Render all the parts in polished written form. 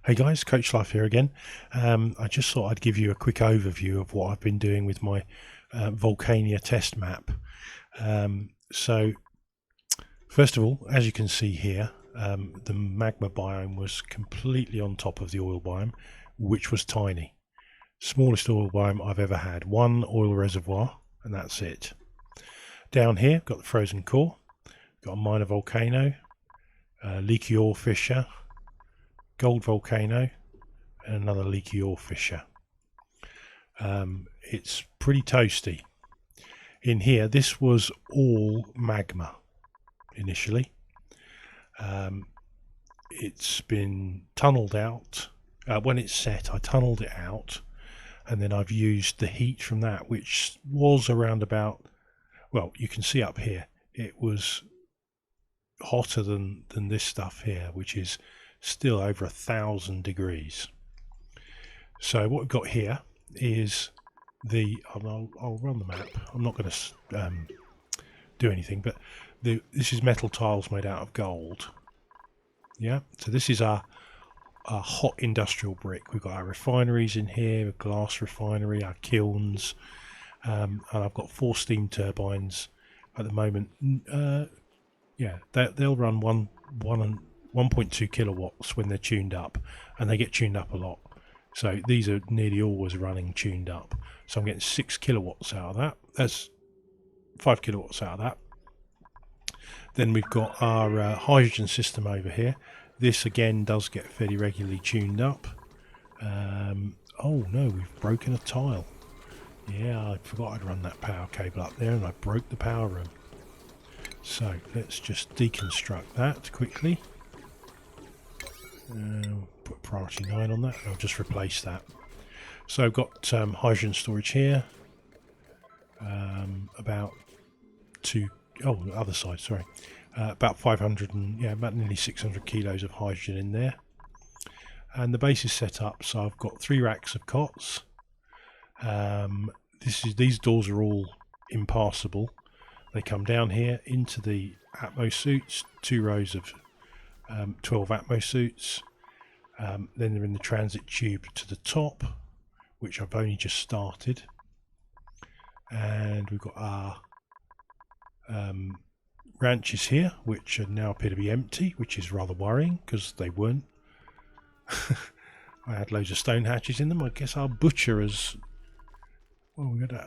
Hey guys, Coach Life here again. I just thought I'd give you a quick overview of what I've been doing with my Volcanea Test Map. So first of all, as you can see here, the magma biome was completely on top of the oil biome, which was tiny. Smallest oil biome I've ever had. One oil reservoir, and that's it. Down here, got the frozen core, got a minor volcano, leaky ore fissure, gold volcano, and another leaky ore fissure. It's pretty toasty. In here, this was all magma initially. It's been tunneled out. When it's set, I tunneled it out, and then I've used the heat from that, which was around about, well, you can see up here, it was hotter than this stuff here, which is still over 1,000 degrees. So what we've got here is I'll run the map. I'm not going to do anything, but this is metal tiles made out of gold. Yeah, so this is our hot industrial brick. We've got our refineries in here, a glass refinery, our kilns, and I've got 4 steam turbines at the moment. Yeah, they'll run 1.2 kilowatts when they're tuned up, and they get tuned up a lot. So these are nearly always running tuned up. So I'm getting 6 kilowatts out of that. That's 5 kilowatts out of that. Then we've got our hydrogen system over here. This again does get fairly regularly tuned up. Oh no, we've broken a tile. Yeah, I forgot I'd run that power cable up there, and I broke the power room. So let's just deconstruct that quickly. Put priority 9 on that, and I'll just replace that. So I've got hydrogen storage here. About the other side, sorry. About 500 and about nearly 600 kilos of hydrogen in there. And the base is set up, so I've got 3 racks of cots. These doors are all impassable. They come down here into the Atmo suits, 2 rows of 12 Atmo suits. Then they're in the transit tube to the top, which I've only just started. And we've got our ranches here, which now appear to be empty, which is rather worrying because they weren't. I had loads of stone hatches in them. I guess our butcher has... Well, we're going to...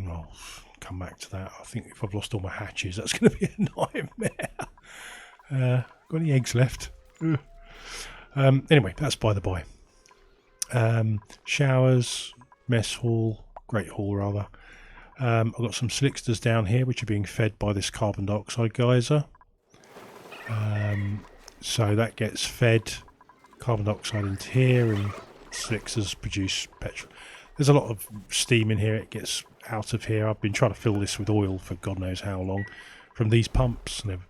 I'll come back to that. I think if I've lost all my hatches, that's going to be a nightmare. Got any eggs left? Anyway, that's by the by. Showers, mess hall, great hall rather. I've got some slicksters down here which are being fed by this carbon dioxide geyser. So that gets fed carbon dioxide into here, and slicksters produce petrol. There's a lot of steam in here. It gets out of here. I've been trying to fill this with oil for God knows how long from these pumps. Never,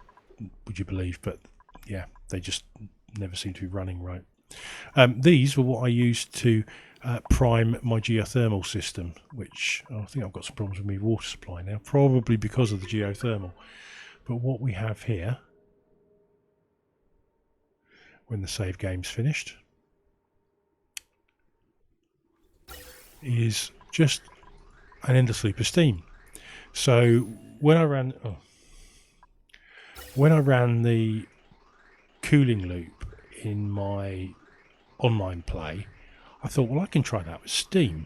would you believe? But yeah, they just never seem to be running right. These were what I used to prime my geothermal system, which I think I've got some problems with my water supply now, probably because of the geothermal. But what we have here, when the save game's finished, is just an endless loop of steam. So when I ran the cooling loop in my online play, I thought, well, I can try that with steam.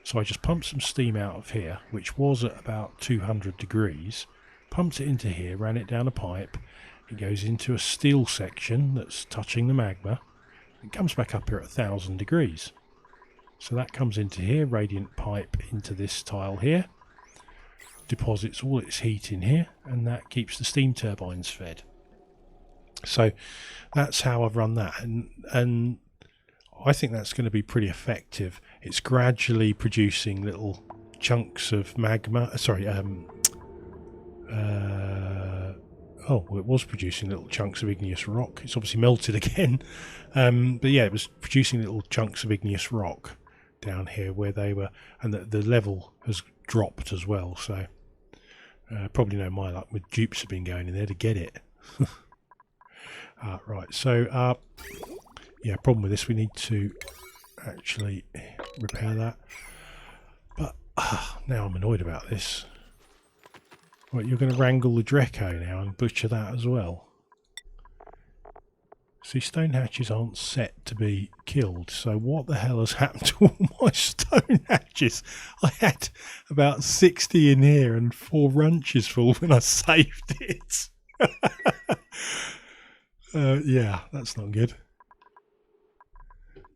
So I just pumped some steam out of here, which was at about 200 degrees, pumped it into here, ran it down a pipe. It goes into a steel section that's touching the magma. It comes back up here at 1,000 degrees. So that comes into here, radiant pipe into this tile here, deposits all its heat in here, and that keeps the steam turbines fed. So that's how I've run that, and I think that's going to be pretty effective. It's gradually producing little chunks of magma. It was producing little chunks of igneous rock. It's obviously melted again, but yeah, it was producing little chunks of igneous rock down here where they were, and the level has dropped as well. So probably no my luck with dupes have been going in there to get it. Right, so yeah, problem with this, we need to actually repair that. But now I'm annoyed about this. Right, you're going to wrangle the Dreco now and butcher that as well. See, stone hatches aren't set to be killed, so what the hell has happened to all my stone hatches? I had about 60 in here and 4 runches full when I saved it. Yeah, that's not good.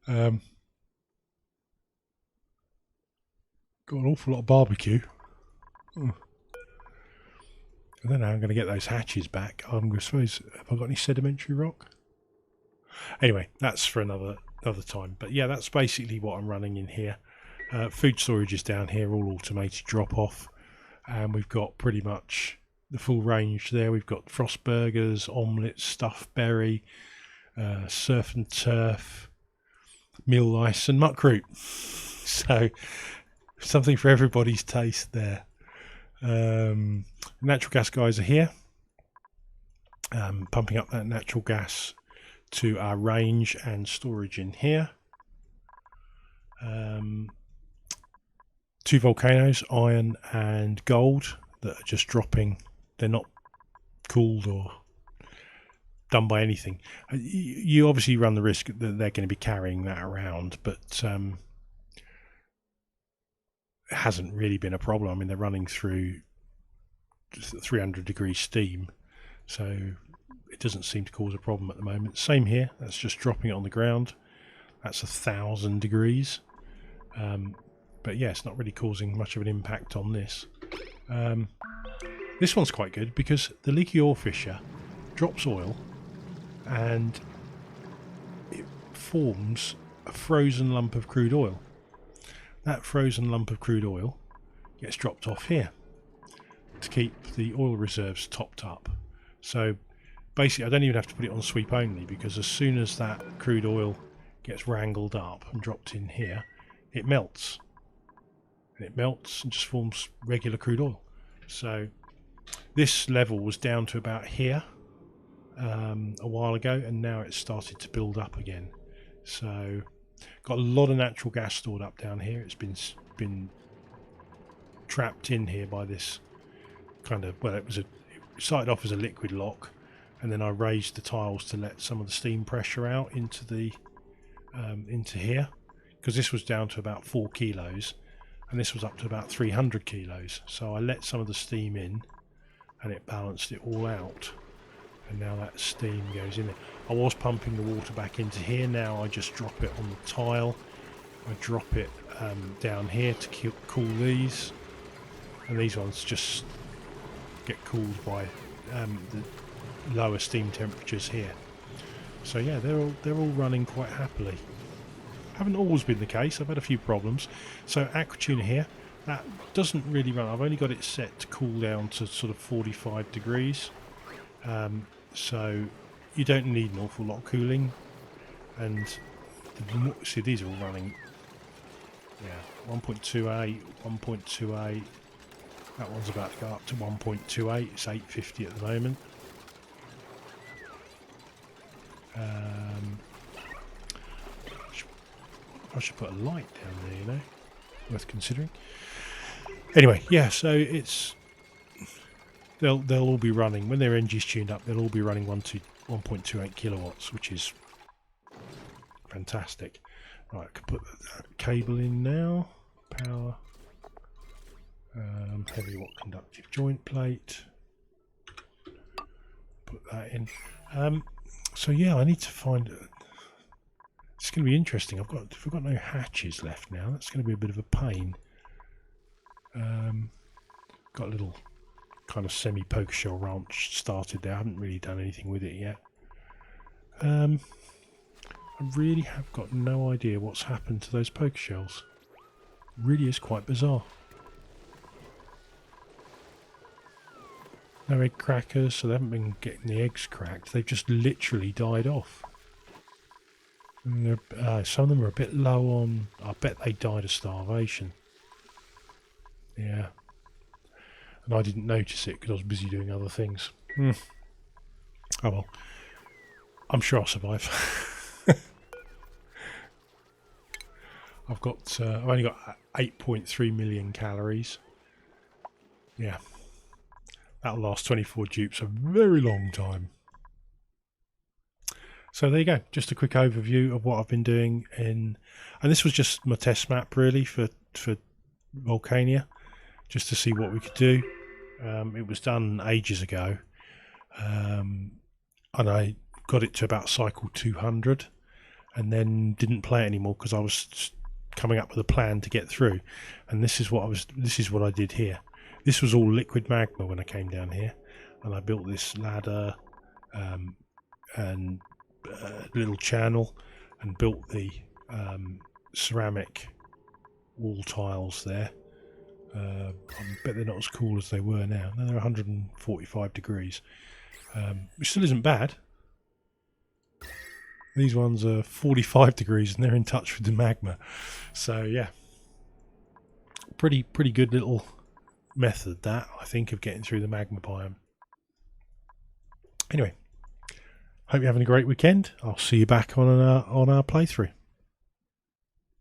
Got an awful lot of barbecue. I don't know how I'm going to get those hatches back. I suppose, have I got any sedimentary rock? Anyway, that's for another time. But yeah, that's basically what I'm running in here. Food storage is down here, all automated drop off. And we've got pretty much the full range there. We've got frost burgers, omelettes, stuffed berry, surf and turf, meal ice and muckroot. So something for everybody's taste there. Natural gas guys are here, pumping up that natural gas to our range and storage in here. 2 volcanoes, iron and gold, that are just dropping. They're not cooled or done by anything. You obviously run the risk that they're going to be carrying that around, but it hasn't really been a problem. I mean, they're running through 300 degrees steam, so it doesn't seem to cause a problem at the moment. Same here, that's just dropping it on the ground. That's 1,000 degrees. But yeah, it's not really causing much of an impact on this. This one's quite good because the leaky ore fisher drops oil and it forms a frozen lump of crude oil. That frozen lump of crude oil gets dropped off here to keep the oil reserves topped up. So basically I don't even have to put it on sweep only, because as soon as that crude oil gets wrangled up and dropped in here, it melts. And it melts and just forms regular crude oil. So this level was down to about here a while ago, and now it's started to build up again. So got a lot of natural gas stored up down here. It's been trapped in here by this kind of, well, it started off as a liquid lock, and then I raised the tiles to let some of the steam pressure out into the into here, because this was down to about 4 kilos and this was up to about 300 kilos. So I let some of the steam in and it balanced it all out, and now that steam goes in there. I was pumping the water back into here. Now I just drop it on the tile. I drop it down here to cool these, and these ones just get cooled by the lower steam temperatures here. So yeah, they're all running quite happily. Haven't always been the case. I've had a few problems. So aquatuna here, that doesn't really run. I've only got it set to cool down to sort of 45 degrees. So you don't need an awful lot of cooling. And see, these are all running. Yeah, 1.28, 1.28. That one's about to go up to 1.28. It's 850 at the moment. I should put a light down there, you know, worth considering. Anyway, yeah, so it's they'll all be running when their engine's tuned up. They'll all be running 1.28 kilowatts, which is fantastic. Right, I can put that cable in now. Power, heavy watt conductive joint plate. Put that in. So yeah, I need to find. It's going to be interesting. I've got no hatches left now. That's going to be a bit of a pain. Got a little kind of semi-poker shell ranch started there. I haven't really done anything with it yet. I really have got no idea what's happened to those poker shells. It really is quite bizarre. No egg crackers, so they haven't been getting the eggs cracked. They've just literally died off. And some of them are a bit low on. I bet they died of starvation. Yeah. And I didn't notice it because I was busy doing other things. Oh well. I'm sure I'll survive. I've only got 8.3 million calories. Yeah, that'll last 24 dupes a very long time. So there you go, just a quick overview of what I've been doing and this was just my test map really for Volcanea, just to see what we could do. It was done ages ago, and I got it to about cycle 200 and then didn't play it anymore because I was coming up with a plan to get through, and this is what I did here. This was all liquid magma when I came down here, and I built this ladder and little channel and built the ceramic wall tiles there. I bet they're not as cool as they were now. Now they're 145 degrees, which still isn't bad. These ones are 45 degrees and they're in touch with the magma. So yeah, pretty good little method that, I think, of getting through the magma biome. Anyway, hope you're having a great weekend. I'll see you back on our playthrough.